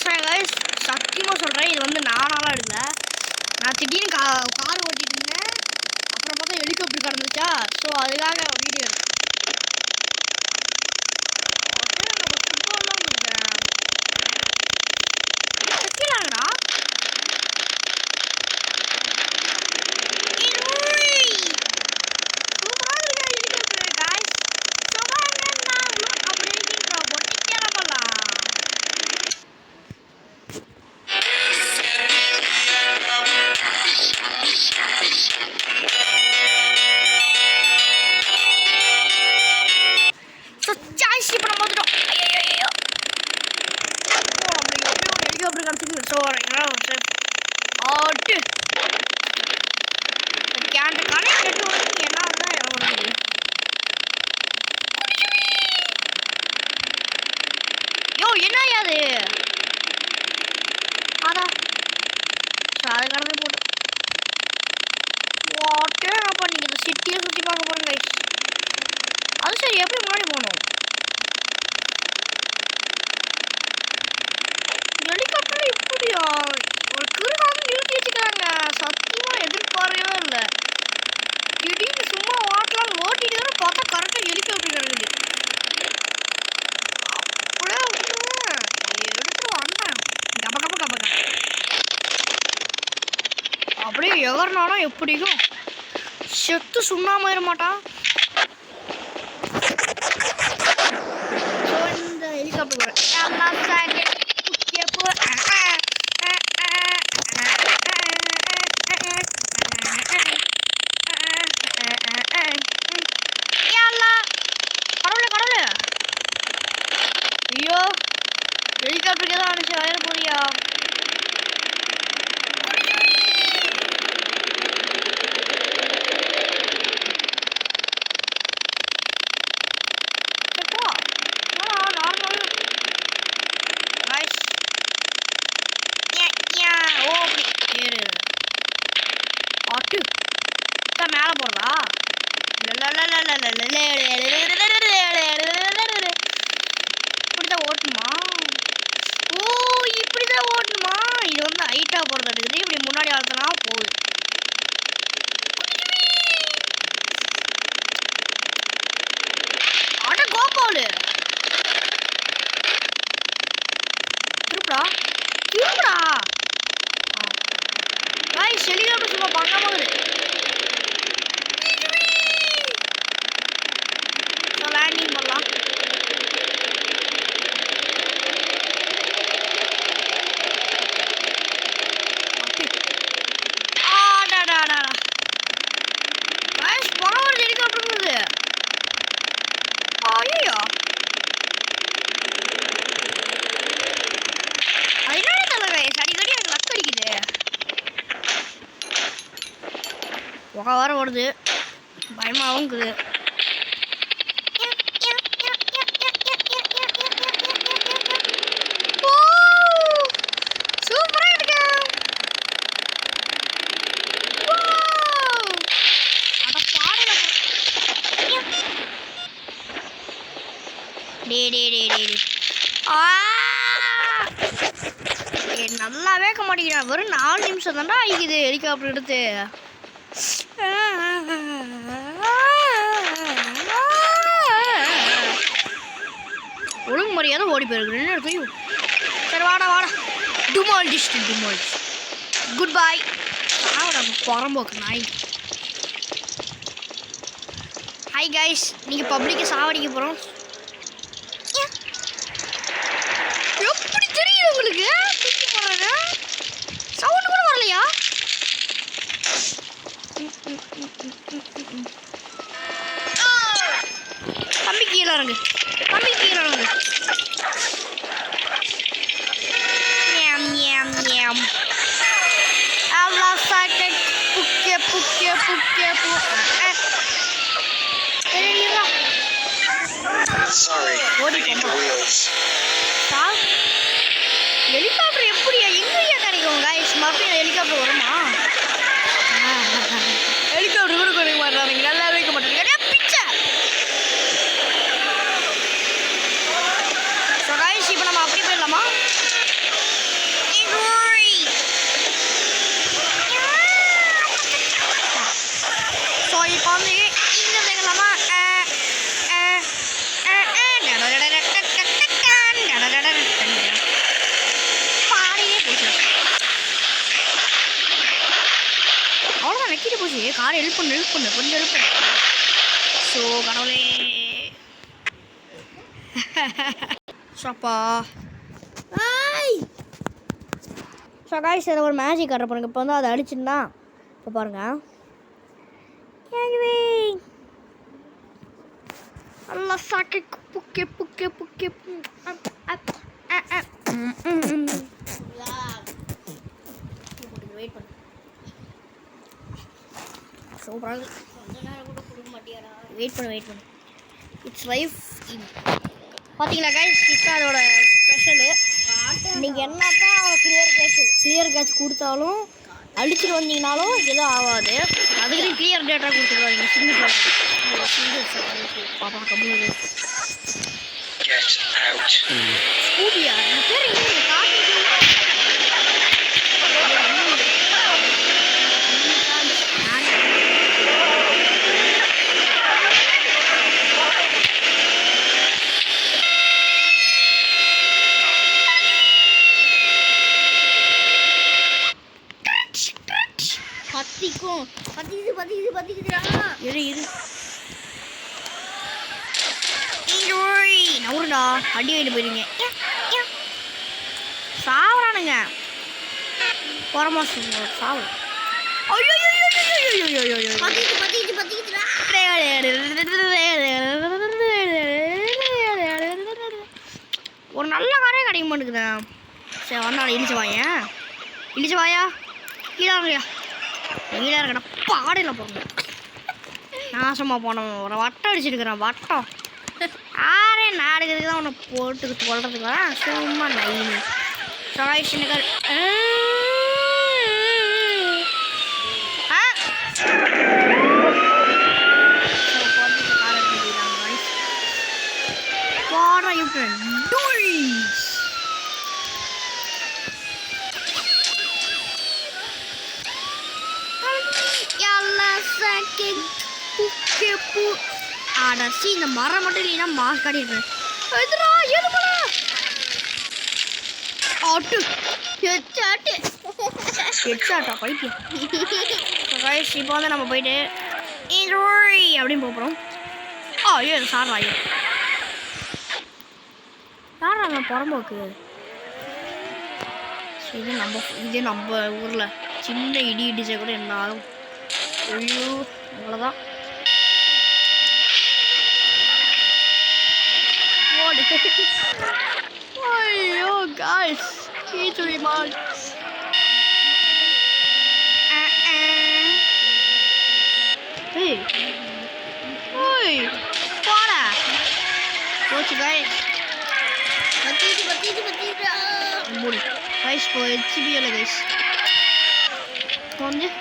சத்தியமாக சொல்கிறேன், இது வந்து நானாலாம் எடுக்கல. நான் திடீர்னு கார் ஓட்டிகிட்டு இருந்தேன், அப்புறம் பார்த்தா ஹெலிகாப்டர் கடந்துச்சா, ஸோ அதுக்காக வீடியோ எடுத்தேன். வைக்கலாங்கடா. என்னையாது அதான் அது கடந்து போட்டு வாட்டேப்பா. நீங்கள் இந்த சிட்டியை சுற்றி பார்க்க போகிறேன் கைஸ். அது சரி, எப்படி முன்னாடி போகணும்? ஹெலிகாப்டர் இப்படியா ஒரு கிருக்காக நிறுத்தி வச்சுக்கிறாங்க. சத்தியமாக எதிர்பார்க்கவே இல்லை. திடீர்னு சும்மா ஓட்டலாம் ஓட்டிட்டு தானே பார்த்தா கரெக்டாக ஹெலிகாப்டர் கிடக்குது. அப்படியே எடுத்துட்டு வந்தேன் அப்படியே எவர்னாலும் எப்படிக்கும் செத்து சுண்ணாம ஆயிட மாட்டான். இந்த ஹெலிகாப்டர் ஐயோ ஹெலிகாப்டருக்கு தான் அனுப்பிச்சு வரைய போறியா? மேலே போறதா? இப்படிதான் ஓட்டணுமா? ஓ இப்படிதான் ஓட்டணுமா? இது வந்து ஹைட்டா போறது இருக்குது. இப்படி முன்னாடி ஆழ்த்தனா போகுது. அட கோபாலு திருப்படா திருப்படா. ஹெலிகாப்டர் சும்மா பண்ணாம லேண்டிங் பண்ணலாம். ஐயோ அதனால தலைவா அடிக்கடி எனக்கு லக் அடிக்குது. புகை வர ஓடுது, பயமாகவும் இருக்குது. நல்லா வேக்க மாட்டேங்கிறேன். வெறும் 4 நிமிஷம் தான்டா ஆகிக்குது ஹெலிகாப்டர் எடுத்து. ஒழுங்கு மரியாதை ஓடி போயிருக்கு. என்ன எடுத்து சரி வாடா வாடா. டுமால் டிஸ்ட் டுமால் குட் பாய். புறம்போக்கு நாய். ஹாய் கைஸ், நீங்கள் பப்ளிக்கை சாவடிக்க போகிறோம். எப்படி தெரியும் உங்களுக்கு? சவுண்ட் கூட வரலையா? தம்பி கீழே இறங்கு, தம்பி கீழே இறங்கு. புக்கே புக்கே பு. ஹெலிகாப்டர் எப்படியா எங்கேயா கிடைக்கும் கைஸ்? மறுபடியும் ஹெலிகாப்டர் வருமா? ஹெலிகாப்டர் கூட கிடைக்க மாட்டாங்க, நல்லா வைக்க மாட்டாங்க. பிச்சை ஸோ கைஸ் இப்போ நம்ம அப்படி போயிடலாமா? நொக்கிட்டு போச்சு. காரை ஹெல்ப் பண்ணு கொஞ்சம் ஹெல்ப் பண்ணு. ஸோ கடவுளே ஷப்பா. ஸோ காய்ஸ் இதில் ஒரு மேஜிக் காட்டுற பாருங்க. இப்போ வந்து அதை அடிச்சுருந்தா இப்போ பாருங்க நல்லா சாக்கி புக்கே புக்கே புக்கே வெயிட் பண்ணு. சூப்பராக வெயிட் பண்ணு. இட்ஸ் லைஃப் பார்த்தீங்களா கைஸ், இப்போ அதோட ஸ்பெஷலு. நீங்கள் என்ன தான் கிளியர் கேட்ச் கொடுத்தாலும் அடிச்சுட்டு வந்தீங்கனாலும் எதுவும் ஆகாது. அதுக்கு கிளியர் டேட்டா கொடுத்துருவாங்க. சிங்கிள் பாப்பா கம்மியாக ஸ்கூபியா பேர் எங்கே காட்டு பத்திக்குதுடா. இரு நவுருடா. அடி வாங்கிட்டு போயிருங்க. சாவறானுங்க போறமா சாவு. ஒரு நல்ல காரையும் கிடைக்க மாட்டேங்குதா. சரி வந்தாடா. இழிச்சு வாயா கீழாங்கயா கீழே இருக்கடா பாடையில் போங்க. நாசமாக போனோம். ஒரு வட்டம் அடிச்சுருக்குறேன். வட்டம் ஆரே நாடுகிறதுக்கு தான் உன்னை போட்டுக்கிட்டு கொள்றதுக்கு தான் சும்மா நைனு சகாய்ஷனுக்கள். அடசி இந்த மரம் மட்டும் இல்லைன்னா மாஸ்க் காட்டிடுறேன். பைத்தியம். இப்போ வந்து நம்ம போயிட்டு அப்படின்னு போகிறோம். ஐயோ சார் ஐயோ யார் அங்கே புறம்போக்கு. இது நம்ம ஊரில் சின்ன இடி இடிச்சா கூட என்ன ஆகும். ஐயோ அவ்வளோதான். ஐயோ guys கீச்சுரி மால். ஓய் போடா போச்சு guys. பத்திட்டு மூடி guys போ HBL guys கொஞ்சம்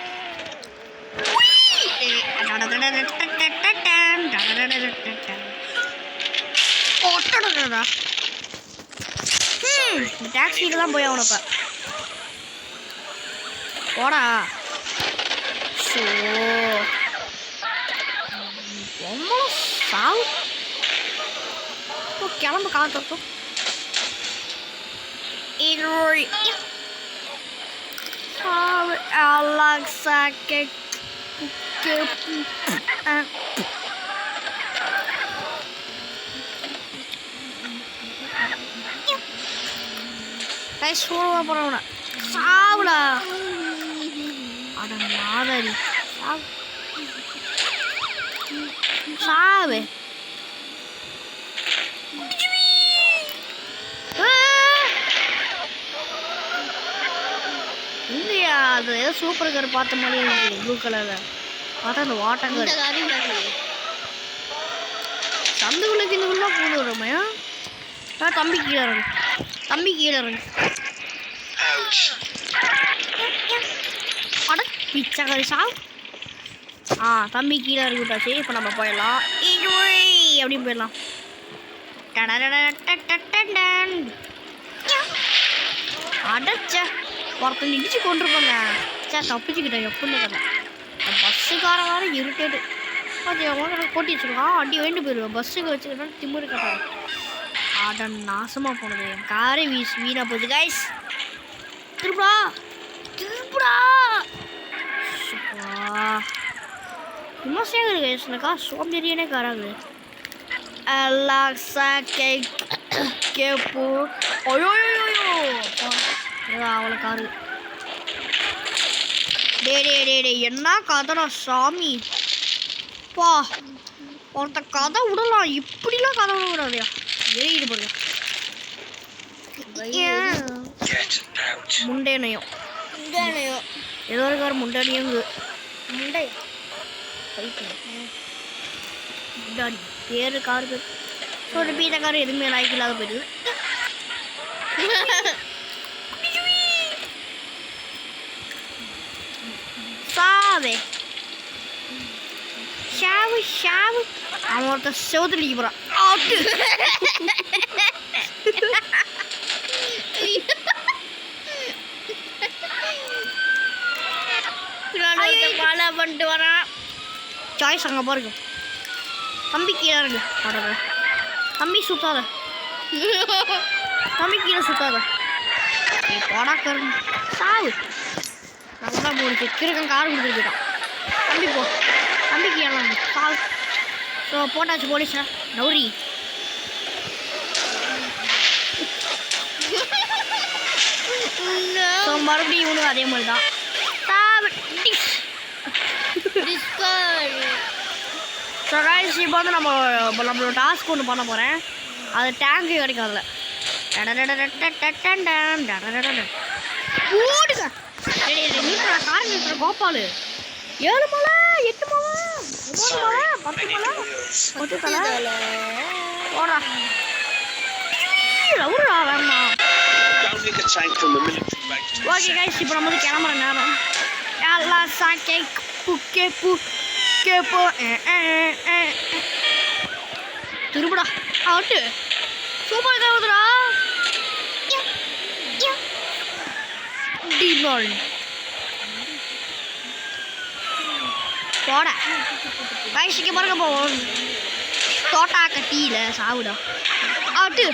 டாக்ஸிக்கு தான் போய் அவனப்ப போடா. ஸோ ரொம்ப சாவு கிளம்பு காத்தோம். சூழவா போறவன சாவுடா. அட மாதரி சாவு. இல்லையா அது ஏதோ சூப்பர் கார் பார்த்த மாதிரி இருந்துச்சு ப்ளூ கலர்ல. பார்த்தா அந்த வாட்டங்கர் சந்துக்குள்ளே கிந்துக்குள்ள போது வரமையா. தம்பி கீழே இறங்கு. அட பிச்சை சாவு. தம்பி கீழே இறங்கி விட்டாச்சு. இப்போ நம்ம போயிடலாம். அப்படின்னு போயிடலாம். அடச்ச ஒருத்தன் இடிச்சு கொண்டிருப்பாங்க. தப்பிச்சுக்கிட்டேன் எப்படின்னு தெரியல. பஸ்ஸுக்கார வேறு இருட்டேடு போட்டி வச்சுருக்கான். அடி வேண்டு போயிடுவேன். பஸ்ஸுக்கு வச்சுக்கிட்டா திமுரு கட்டாங்க. அட நாசமாக போனது. என் காரே வீணாக போச்சு கைஸ். திருப்பா விமர்சையாக இருக்கு எனக்கா சோம்பேறியானே காராகுது அலாக்ஸா கேக் கேப்பு ஐயோ அவளை காரு டே என்ன கதைடா சாமி பா ஒருத்த கதை விடலாம் இப்படிலாம் கதை விடக்கூடாதுயா எரியிட்டு போடுங்க முண்டேனையும் ஏதோ இருக்காரு முண்டாடியும் முண்டாடி பேரு காருக்கு ஒரு பீத கார் எதுவுமே லாய்க்கு இல்லாத போயிடுது சாவே ஷாவு ஷாவு அவன் ஒருத்த செவத்துல போறான் ஃபாலோ பண்ணிட்டு வரான் சாய்ஸ் அங்கே பாருங்க தம்பி கீழே இருக்கு தம்பி சுத்தாத தம்பி கீழே சுத்தாத போடா கரு சாவு நல்லா போடுச்சு கிருக்கன் கார் கொடுத்துருக்கான் தம்பி போ தம்பி கீழே சாவு ஸோ போட்டாச்சு போலீஸா நௌரி ஸோ மறுபடியும் இவனும் அதே மாதிரி தான் ஸோ கைஸ் இப்போ வந்து நம்மளோட டாஸ்க் ஒன்று பண்ண போகிறேன் அது டேங்கு கிடைக்கும் அதில் ஓடுங்க கார் நிறுத்துற கோபாலு 7 மலை 8 மலை 9 மலை 10 மலை 10 தலை ஓடா ரவுரா வேணா ஓகே கைஸ் இப்போ நம்ம வந்து கிளம்புற நேரம் எல்லாம் சாக்கே புக்கே புக்கே போ திரும்படா அவுட்டு சூப்பர் தேவதுரா டிபால் போடா கைஸுக்கு பாருங்க போவோம் தோட்டா கட்டியில் சாவுடா அவுட்டு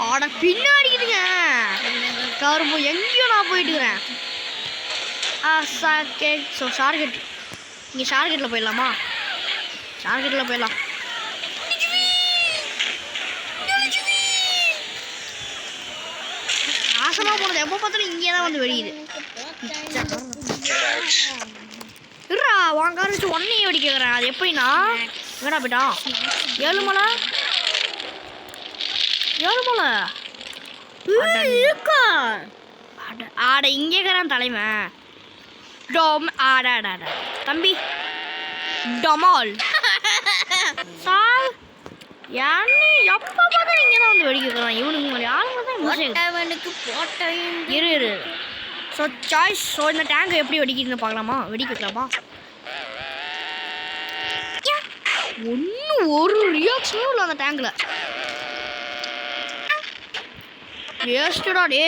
ஆட பின்னாடிக்குதுங்க கரும்பு எங்கேயோ நான் போயிட்டுக்கிறேன் சாக்கெட் ஸோ ஷார்கெட் இங்கே ஷார்கெட்டில் போயிடலாமா ஷார்கெட்டில் போயிடலாம் நாசமாக போனது எப்போ பார்த்தாலும் இங்கே தான் வந்து வெடியுது இருடா வாங்க வச்சு ஒன்னையும் வெடி கேட்குறேன் அது எப்படின்னா எங்கடா போயிட்டான் 7 மலை இருக்கா ஆட இங்கே இருக்கிறான் தலைமை ஆடா தம்பி டமால் சால் யானே எப்போ பார்த்தா இங்கே தான் வந்து வெடிக்கிறான் இவனுக்கு ஆளுங்க தான் இரு ஸோ சாய்ஸ் ஸோ இந்த டேங்க் எப்படி வெடிக்குதுன்னு பார்க்கலாமா வெடிக்கலாமா ஒன்றும் ஒரு ரியாக்ஷனும் இல்லை அந்த டேங்கில் வேஸ்டடா டே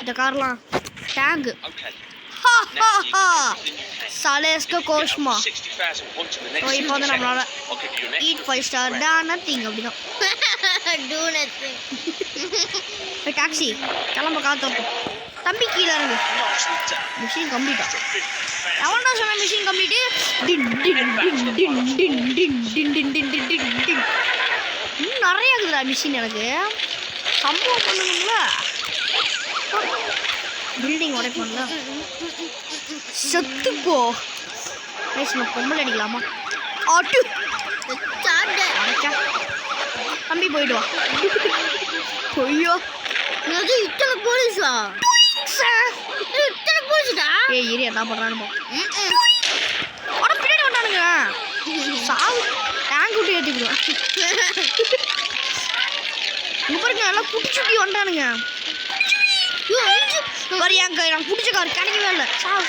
இந்த கார்லாம் டேங்கு சாலேஸ்க்கு கோஷ்மா ஸோ இப்போ வந்து நம்மளால ஈட் 5 ஸ்டார் தான் நத்திங் அப்படிதான் டாக்ஸி கிளம்ப காத்தோம் தம்பி கீழே இறங்கு மிஷின் கம்ப்ளீட்டா எவன்டா சொன்ன மிஷின் கம்ப்ளீட்டு இன்னும் நிறைய இருக்குதுடா மிஷின் எனக்கு சம்பவம் பண்ணணும்ல பில்டிங் உடைப்போம்ல செத்துப்போ நம்ம பொம்பளை அடிக்கலாமா ஆட்டு தம்பி போயிடுவான் ஐயோ இத்தனை போலீஸா இத்தனை போலீஸ்டா ஏய் இரு என்ன பண்ணுறான்னு பின்னாடி வந்தானுங்க சாவு டேங்க் விட்டு ஏற்றிக்கிடுவேன் இங்க பாருங்க நல்லா புடிச்சுட்டி வந்தானுங்க வரியாங்க நான் பிடிச்ச கார் கிடைக்கவே இல்லை சாவு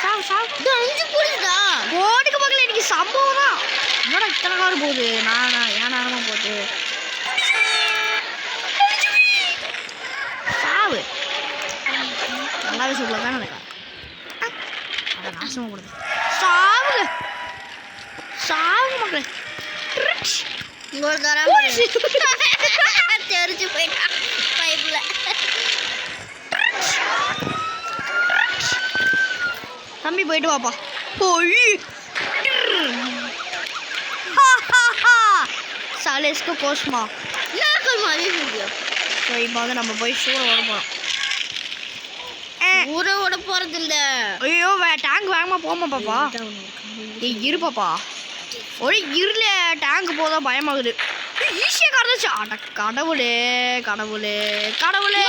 5 போலீஸ்டா ஓடுக்கு பக்கத்தில் எனக்கு சம்பவம் தான் என்னோட இத்தனை கார் போகுது ஏன் நேரமாக போகுது சாவு நல்லாவே சொல்லலாம் தானே அந்த கார் நாசமாக கொடுது சாவு மக்களே தெரிஞ்சு போயிட்டான் பைப்பில் தம்பி போயிட்டு வாப்பா. சாலேஸ்க்கு கோஸ்மா ஸோ இப்போ வந்து நம்ம போய் ஷூரை ஓட போகிறோம். ஊரை ஓட போறது இல்ல. ஐயோ டேங்க் வேகமாக போமா பாப்பா. ஏய் இருப்பாப்பா, ஒரு இருல டேங்க் போதா பயமாகுது. ஈஸியாக கடந்துச்சு. அட கடவுளே கடவுளே கடவுளே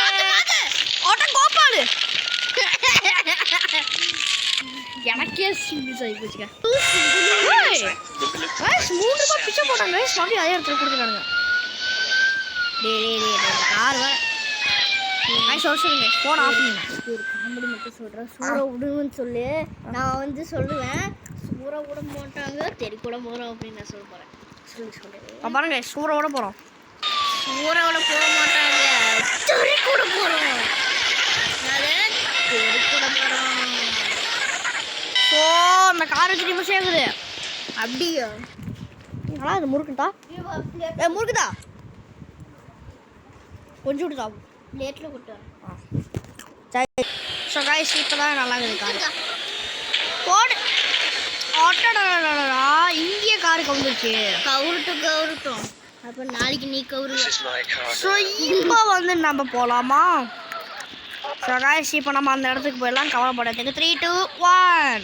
அட கோபாலு எனக்கே மிஸ் ஆகி போச்சுங்க. 3 ரூபாய் பிச்சை போட்டாங்க. மறுபடியும் அதே இடத்துல கொடுக்குறாங்க. கார் வேற சொல்லுங்க ஃபோன் ஆஃப் பண்ணுங்க. ஒரு காமெடி மட்டும் சொல்கிறேன். சூறை விடுன்னு சொல்லி நான் வந்து சொல்லுவேன். சூறை விட மாட்டாங்க, தெரி கூட போகிறோம் அப்படின்னு நான் சொல்ல போகிறேன். சொல்லுங்க பாருங்க சூறோட போகிறோம். சூறை விட போக மாட்டாங்க, தெரி கூட போகிறோம். தெரி கூட போகிறோம். ஸோ அந்த கார் வச்சு நிமிஷம் இருக்குது. அப்படியா? ஆனால் அது முறுக்குதா? முறுக்குதா கொஞ்சம் விட்டுதா லேட்டில் கொட்டு வரேன். சரி ஸோ காய்ஸ் இப்போ தான் நல்லா இருக்குது கார். போடு ஆட்டோடா இங்கேயே காரு கவுந்துருச்சு. கவுருட்டும். அப்போ நாளைக்கு நீ கவுரு. ஸோ இப்போ வந்து நம்ம போகலாமா? ஸோ காய்ஸ் இப்போ நம்ம அந்த இடத்துக்கு போயிடலாம். கவலைப்படாதுக்கு 3, 2, 1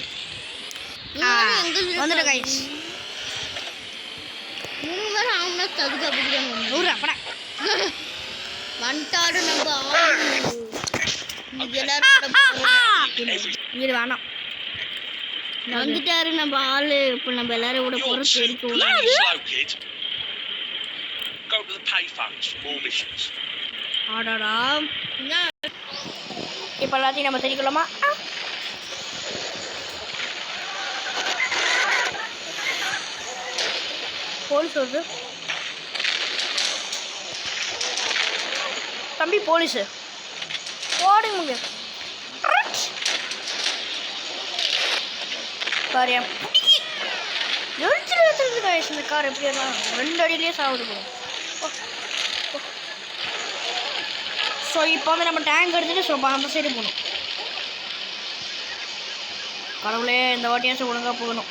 வந்துட்டு காய்ஸ். 3 மணி ஆகுனா தகுதி அப்படிதான் நூறு அப்படா வந்துட்டாடு நம்ம ஆளு. இது எல்லாரும் இது வேணாம். வந்துட்டாரு நம்ம ஆளு. இப்போ நம்ம எல்லாரும் கூட போகிறோம். தெரிக்கும் ஆடாடா இப்போ எல்லாத்தையும் நம்ம தெரிக்கலாமா? போலீஸ் வருது தம்பி. போலீஸு போடுங்க பாரு. எழுத்துல எடுத்துருக்கு காய்ஸ். இந்த கார் எப்படி எல்லாம் 2 அடியிலேயே சாகுது போகும். ஸோ இப்போ வந்து நம்ம டேங்க் எடுத்துகிட்டு ஸோ அந்த சைடு போகணும். கடவுளே இந்த வாட்டியாச்சும் ஒழுங்காக போகணும்.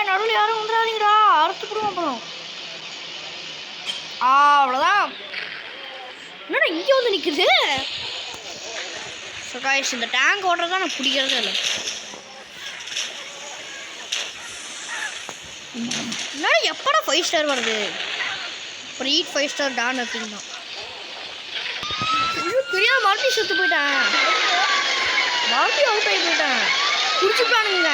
நடுவில் யாரும் வந்துடாதீங்கடா, அறுத்து போடுவோம் அப்புறம். அவ்வளோதான். என்னடா இங்கே வந்து நிற்குது? ஸோ காய்ஸ் இந்த டேங்க் ஓட்டுறது தான் எனக்கு பிடிக்கிறதே இல்லை. என்னடா எப்படா 5 ஸ்டார் வருது? அப்புறம் 5 ஸ்டார் டான் அப்படின்னா தெரியாத மறுபடியும் செத்து போயிட்டேன். மறுபடியும் அவுட் ஆகி போயிட்டேன். குடிச்சுப்பானுங்க.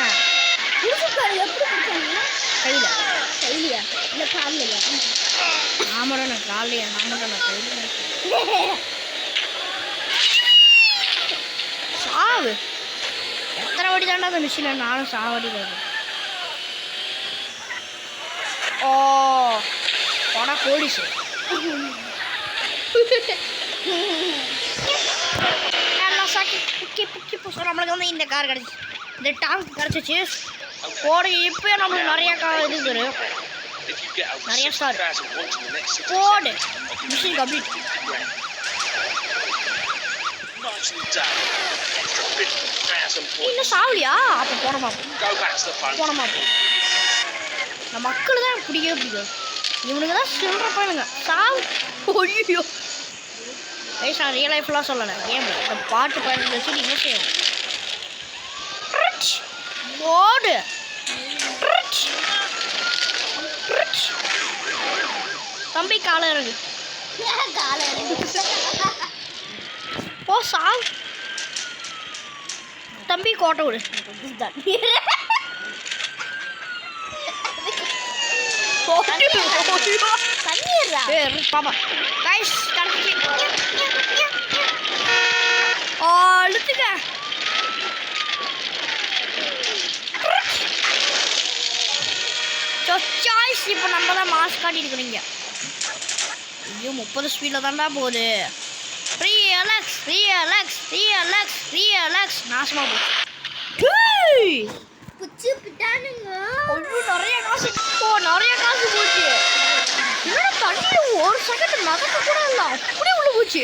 குடிச்சுப்பாரு. எப்படி குடிச்சாங்க? கையிலையா? இல்லை காலையா? ஆமாடா நான் காலையா? ஆமாடா நான் கையில். சாவு எத்தனை வாட்டி தாண்டா அந்த மிஷினில் நானும் சாவடிக்காது. ஓ போனா போலீஸு. நம்மளுக்கு வந்து இந்த கார் கிடச்சி, இந்த டாங்க் கிடச்சிச்சு. போடு இப்போ நம்மளுக்கு நிறைய இது வரும். நிறைய ஸ்டார் போடு. Machine complete. இன்னும் சாவலியா? அப்போ போனமா நம்ம மக்கள் தான் எனக்கு பிடிக்கவே பிடிக்காது. இவனுங்க தான் சொல்கிற பையனுங்க சாவு. ஐயோ வயசு நான் ரியல் லைஃப்லாம் சொல்லலை. கேம் இந்த பாட்டு பாட்டு வச்சு நீங்கள் செய்யணும். போடு தம்பி காலை இறங்கு. ஓ சாவு தம்பி கோட்டை விடு. பாப்பா கைஸ் கடைசி அழுத்துக்க. சாய்ஸ் இப்போ நம்ம தான் மாஸ்க் காட்டியிருக்கிறீங்க. ஐயோ 30 ஸ்பீடில் தான்டா போகுது. ரியலக்ஸ் நாசமாக போச்சு. புச்சு பிட்டானுங்க. நிறைய காசு போச்சு. என்னோட தண்ணியில் 1 செகண்ட் நகர்த்த கூட இல்லை. அப்படியே உள்ள போச்சு.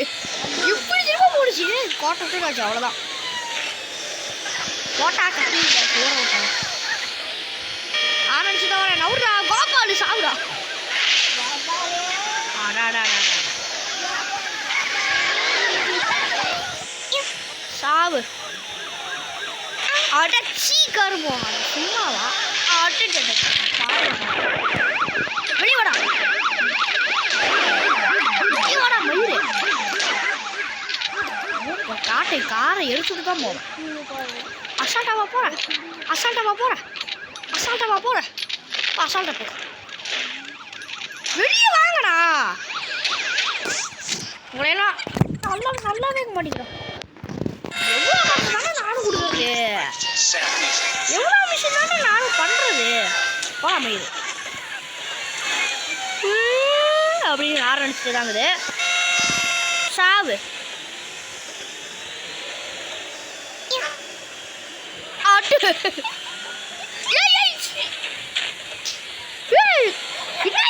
எப்படி திரும்ப போடுச்சு. காட்ட ஆச்சு. அவ்வளோதான். போட்டா கட்டி சோற விட்டான் ஆரம்பிச்சுதான் வரேன் நவுறா கோபாலு சாவுடா சாவு அடச்சி கருமம் சும்மாவா வெளிவாடா வெளிவாடா மயிறு காட்டை காரை எடுத்துட்டு தான் போவேன் அசால்ட்டாவா போகிறேன் அசால்ட்டா போ வெளியே வாங்கடா உங்களையெல்லாம் நல்லாவே மாட்டேங்கிறோம் எவ்வளோ காசு தானே நானும் கொடுக்குறது எவ்வளோ விஷயம் தானே நானும் பண்ணுறது போகலாம் மயிறு அப்படின்னு ஆரம்பிச்சுட்டு தாங்குது சாவு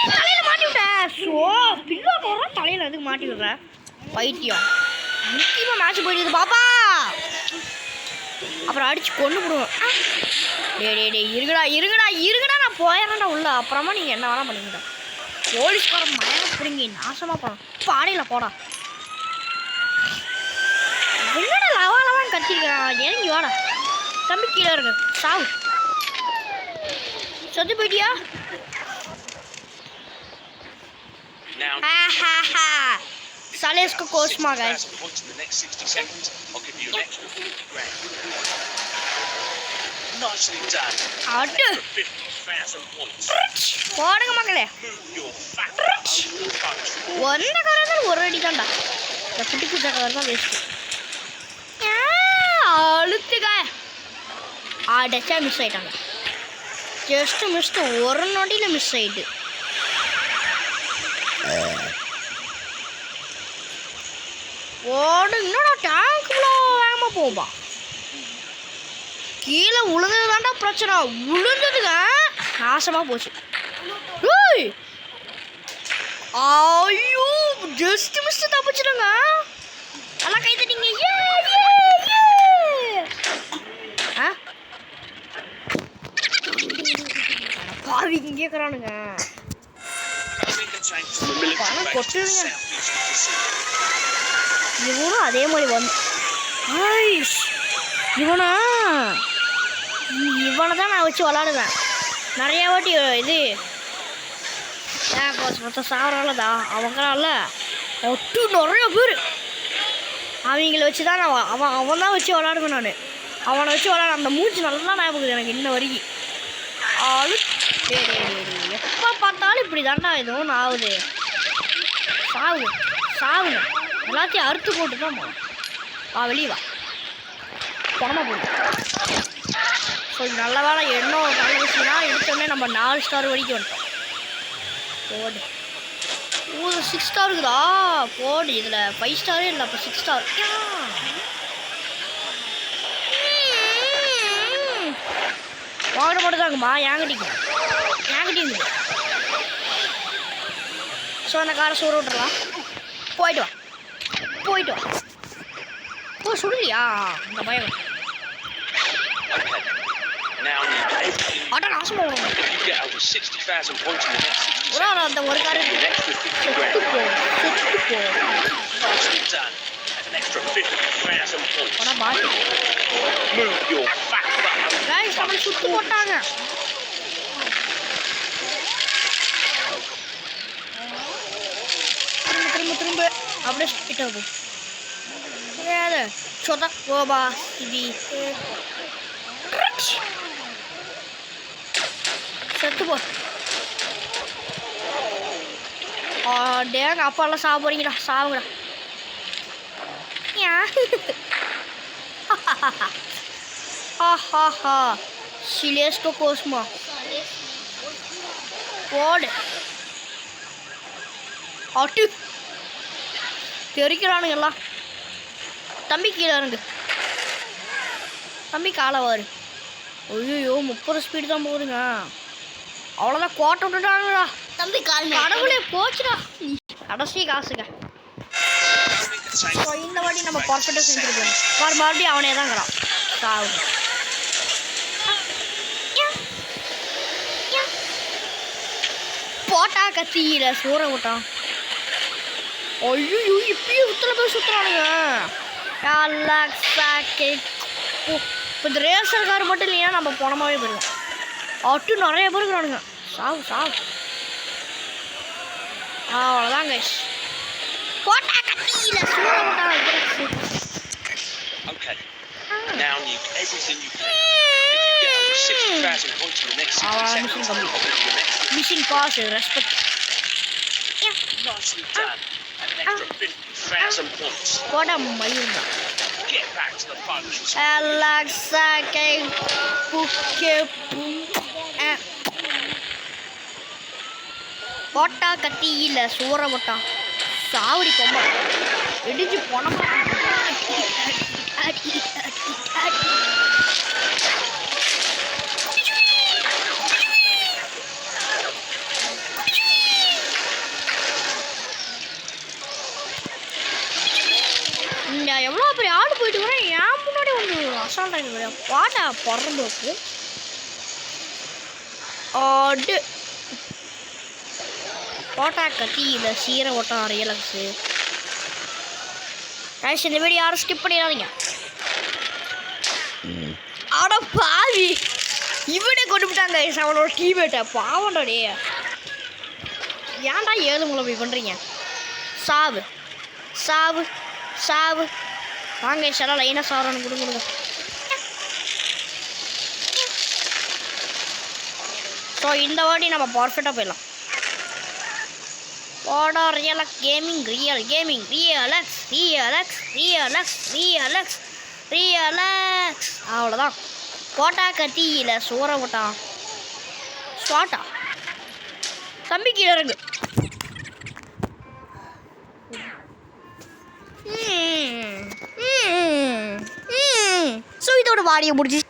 தலையில மாட்டி விட்டேன் தலையில எதுக்கு மாட்டி விடுற பைத்தியம் முக்கியமா மேட்ச் போயிடுது பாப்பா அப்புறம் அடிச்சு கொண்டு விடுவேன் டே இருங்கடா நான் போயிடறேன்டா உள்ள அப்புறமா நீங்க என்ன வேணா பண்ணிக்கிட்ட போலீஸ்கார மயம் பிடிங்கி நாசமா போனோம் பாடையில போடா என்னடா லவாலவான்னு கத்திருக்கிறான் இறங்கி வாடா தம்பி கீழே இருக்கு சாவு சொத்து போயிட்டியா Salesko Cosma guys. போடுங்க மக்களே ஒன்ன கரதான் ஒரு அடி தான்டா இந்த குட்டி குட்டி கலர் தான் வேஸ்ட் அழுத்துக்க அடைச்சா மிஸ் ஆயிட்டாங்க ஜஸ்ட் மிஸ்ட் ஒரு நொடியில் மிஸ் ஆயிட்டு ஓடு என்னடா டேங்க் இவ்வளோ வேகமாக போகும்பா கீழே விழுந்தது தாண்டா பிரச்சனை விழுந்ததுங்க நாசமாக போச்சு ஐயோ ஜஸ்ட் மிஸ்ட் தப்பிச்சிடுங்க நல்லா கை தட்டிங்க பாவி இங்கே இருக்கிறானுங்க கொட்டுங்க இவனும் அதே மாதிரி வந்து இவனை தான் நான் வச்சு விளாடுவேன் நிறைய வாட்டி இது மொத்தம் சாவறாலதா அவங்களால ஒட்டு நிறைய பேர் அவங்கள வச்சு தான் நான் அவன் தான் வச்சு விளாடுவேன் நான் அவனை வச்சு விளாட அந்த மூச்சு நல்லா ஞாபகம் எனக்கு இன்ன வரைக்கும் ஆளு எப்போ பார்த்தாலும் இப்படி தாண்டா எதுவும் ஆகுது சாவுங்க எல்லாத்தையும் அறுத்து போட்டு தான் வா வெளியே வா பணமாக போடு ஸோ நல்ல வேலை என்ன நல்ல விஷயம்னா எடுத்தோடனே நம்ம 4 ஸ்டார் வரைக்கும் வந்துட்டோம் போடு 6 ஸ்டார் இருக்குதா போடு இதில் 5 ஸ்டாரே இல்லை அப்போ 6 ஸ்டார் வாங்கிட மட்டும் தாங்கம்மா ஏங்கிட்டீங்க ஸோ அந்த காரை சூற விட்டுறலாம் போயிட்டு வா ஓ சுடலையா இந்த பயம் ஆட்டோ நாசமாக வரும் அந்த ஒரு கார் சுத்து போட்டாங்க திரும்ப அப்படியே ஸ்பீட் ஆகும் छोटा वो बा இது செத்து போ டேங்க அப்பாலாம் சாப்பிட போறீங்கடா சாவுங்கடா ஆஹா சிலேஸ்கோ கோஸ்மா போடு அட்டு தெரிக்கிறானுங்க எல்லாம் தம்பி கீழே இறங்கு தம்பி காலவாரு ஐயோ 30 ஸ்பீடு தான் போகுதுங்க அவ்வளோதான் கோட்டை விட்டுட்டானுடா தம்பி கடவுளே போச்சுடா கடைசி காசுங்க இந்த வாட்டி நம்ம பர்ஃபெக்டாக செஞ்சுருப்போம் மறுபடியும் அவனே தான் இருக்கிறான் சாவு போட்டா கத்தியில சூற விட்டான். ஐயோ இப்பயும் சுத்தல போய் சுத்துறானுங்க. இப்போ இந்த ரேசர் கார் மட்டும் இல்லையா நம்ம போனமாவே போயிடுவோம். அட்டு நிறைய பேர் இருக்கிறானுங்க. சாவு சாவு. அவ்வளோதான் கைஸ். போட்டா கத்தியில சூற விட்டான். Okay. Now need everything you can. If you get over 60,000 points for the next 60 seconds, I'll be your next. Mission pass, respect. Nicely done. And an extra 50,000 points. What a mayunda. Get back to the fun. Alexa, போட்டா கத்தியில சூற விட்டான். சாவடி பொம்மை இடிஞ்சு போனமா. எவ்வளோ பெரிய ஆடு போயிட்டு வரேன். ஏன் முன்னாடி வந்து அசால்ட்டாக பாட்டா பிறந்தோக்கு ஆடு. போட்டா கத்தியில சீரை ஓட்டம் ரியலக்ஸு. கைஸ் இந்த வீடியோ யாரும் ஸ்கிப் பண்ணிடாதீங்க. ஆட பாவி இவனே கொண்டு விட்டாங்க கைஸ் அவனோட டீமேட்டை. பாவண்டாடே ஏன்டா ஏழுங்களை போய் பண்ணுறீங்க. சாவு சாவு சாவு. வாங்க சார் லைனாக சாவரானு கொடுங்க. ஸோ இந்த வாட்டி நம்ம பர்ஃபெக்டாக போயிடலாம். போடா ரியலக்ஸ் கேமிங் ரியலக்ஸ் அவ்வளோதான். போட்டா கத்தியில சூற விட்டான். ஸ்வாட்டா தம்பி கீழே இறங்கு. ஸோ இதோட வாடியை முடிச்சு